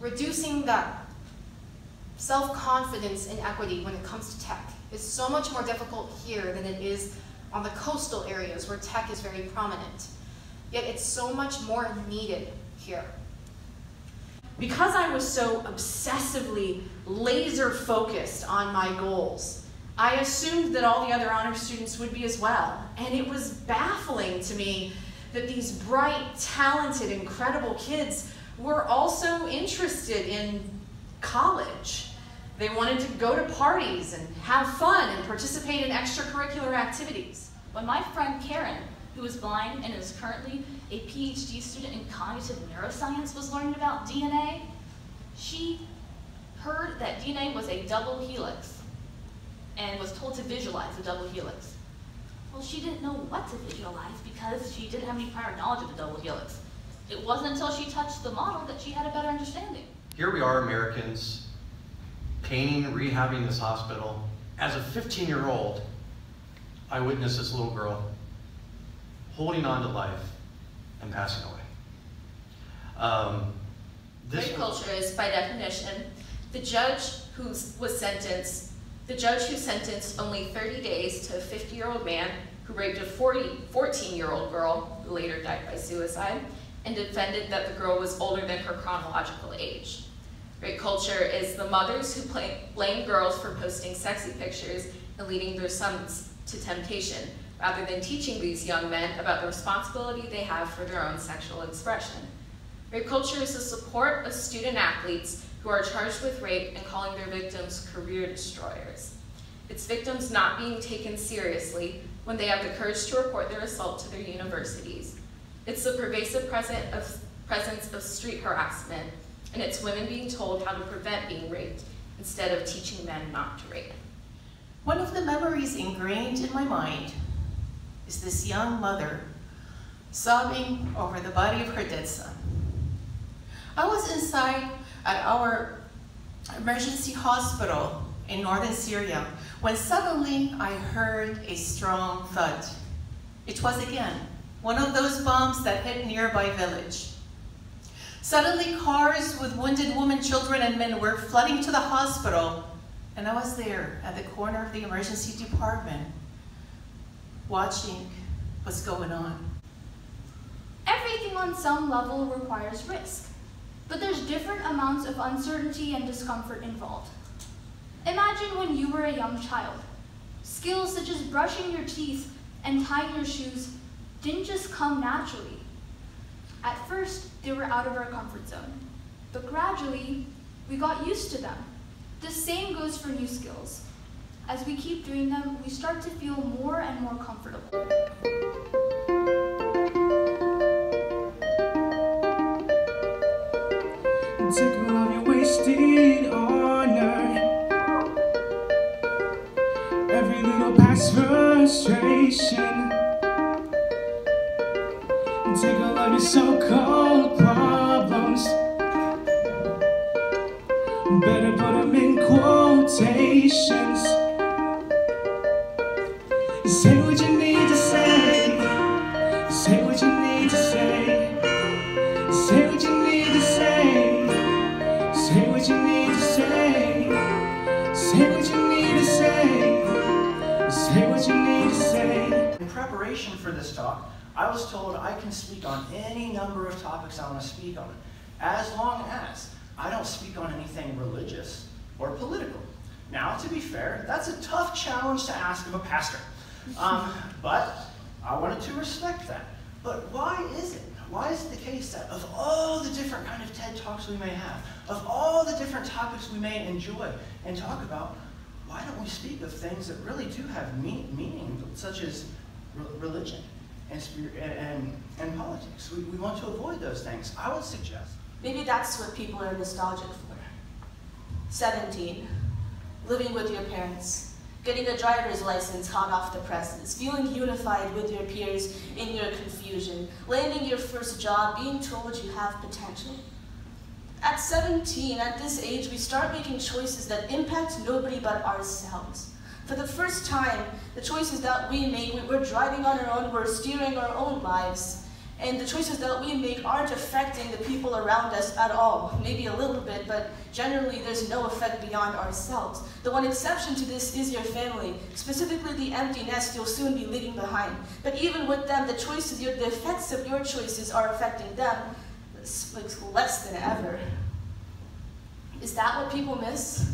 reducing that self-confidence in equity when it comes to tech is so much more difficult here than it is on the coastal areas where tech is very prominent. Yet it's so much more needed here. Because I was so obsessively laser focused on my goals, I assumed that all the other honor students would be as well. And it was baffling to me that these bright, talented, incredible kids were also interested in college. They wanted to go to parties and have fun and participate in extracurricular activities. When my friend Karen, who is blind and is currently a PhD student in cognitive neuroscience, was learning about DNA, she heard that DNA was a double helix and was told to visualize a double helix. Well, she didn't know what to visualize because she didn't have any prior knowledge of the double helix. It wasn't until she touched the model that she had a better understanding. Here we are, Americans, painting and rehabbing this hospital. As a 15-year-old, I witnessed this little girl holding on to life and passing away. Rape culture is, by definition, the judge who sentenced only 30 days to a 50-year-old man who raped a 14-year-old girl who later died by suicide, and defended that the girl was older than her chronological age. Rape culture is the mothers who blame girls for posting sexy pictures and leading their sons to temptation, rather than teaching these young men about the responsibility they have for their own sexual expression. Rape culture is the support of student athletes who are charged with rape and calling their victims career destroyers. It's victims not being taken seriously when they have the courage to report their assault to their universities. It's the pervasive presence of street harassment, and it's women being told how to prevent being raped instead of teaching men not to rape. One of the memories ingrained in my mind is this young mother sobbing over the body of her dead son. I was inside at our emergency hospital in northern Syria when suddenly I heard a strong thud. It was again one of those bombs that hit nearby village. Suddenly cars with wounded women, children, and men were flooding to the hospital, and I was there at the corner of the emergency department watching what's going on. Everything on some level requires risk, but there's different amounts of uncertainty and discomfort involved. Imagine when you were a young child. Skills such as brushing your teeth and tying your shoes didn't just come naturally. At first, they were out of our comfort zone, but gradually, we got used to them. The same goes for new skills. As we keep doing them, we start to feel more and more comfortable. Take all of your wasted honor, every little past frustration. Take all of your so-called problems, better put them in quotations. Say what you need to say, say what you need to say, say what you need to say, say what you need to say, say what you need to say, say what you need to say. In preparation for this talk, I was told I can speak on any number of topics I want to speak on, as long as I don't speak on anything religious or political. Now, to be fair, that's a tough challenge to ask of a pastor. But I wanted to respect that. But why is it? Why is it the case that of all the different kind of TED Talks we may have, of all the different topics we may enjoy and talk about, why don't we speak of things that really do have meaning, such as religion and politics? We want to avoid those things. I would suggest. Maybe that's what people are nostalgic for. 17, living with your parents, getting a driver's license hot off the presses, feeling unified with your peers in your confusion, landing your first job, being told you have potential. At 17, at this age, we start making choices that impact nobody but ourselves. For the first time, the choices that we make, we're driving on our own, we're steering our own lives, And the choices that we make aren't affecting the people around us at all. Maybe a little bit, but generally there's no effect beyond ourselves. The one exception to this is your family, specifically the empty nest you'll soon be leaving behind. But even with them, the effects of your choices are affecting them less than ever. Is that what people miss?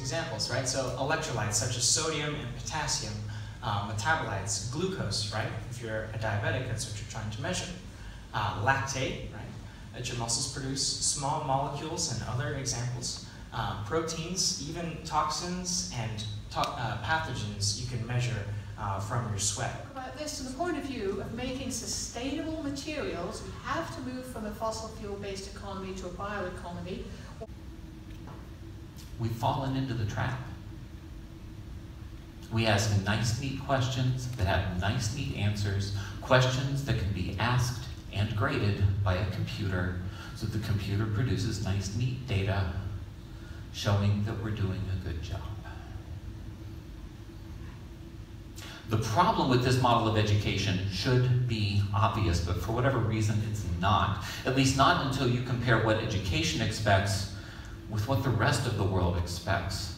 Examples, right? So electrolytes such as sodium and potassium, metabolites, glucose, right? If you're a diabetic, that's what you're trying to measure. Lactate, right? That your muscles produce, small molecules and other examples. Proteins, even toxins and pathogens you can measure from your sweat. About this from the point of view of making sustainable materials, we have to move from a fossil fuel-based economy to a bioeconomy. We've fallen into the trap. We ask nice, neat questions that have nice, neat answers, questions that can be asked and graded by a computer, so the computer produces nice, neat data showing that we're doing a good job. The problem with this model of education should be obvious, but for whatever reason it's not. At least not until you compare what education expects with what the rest of the world expects.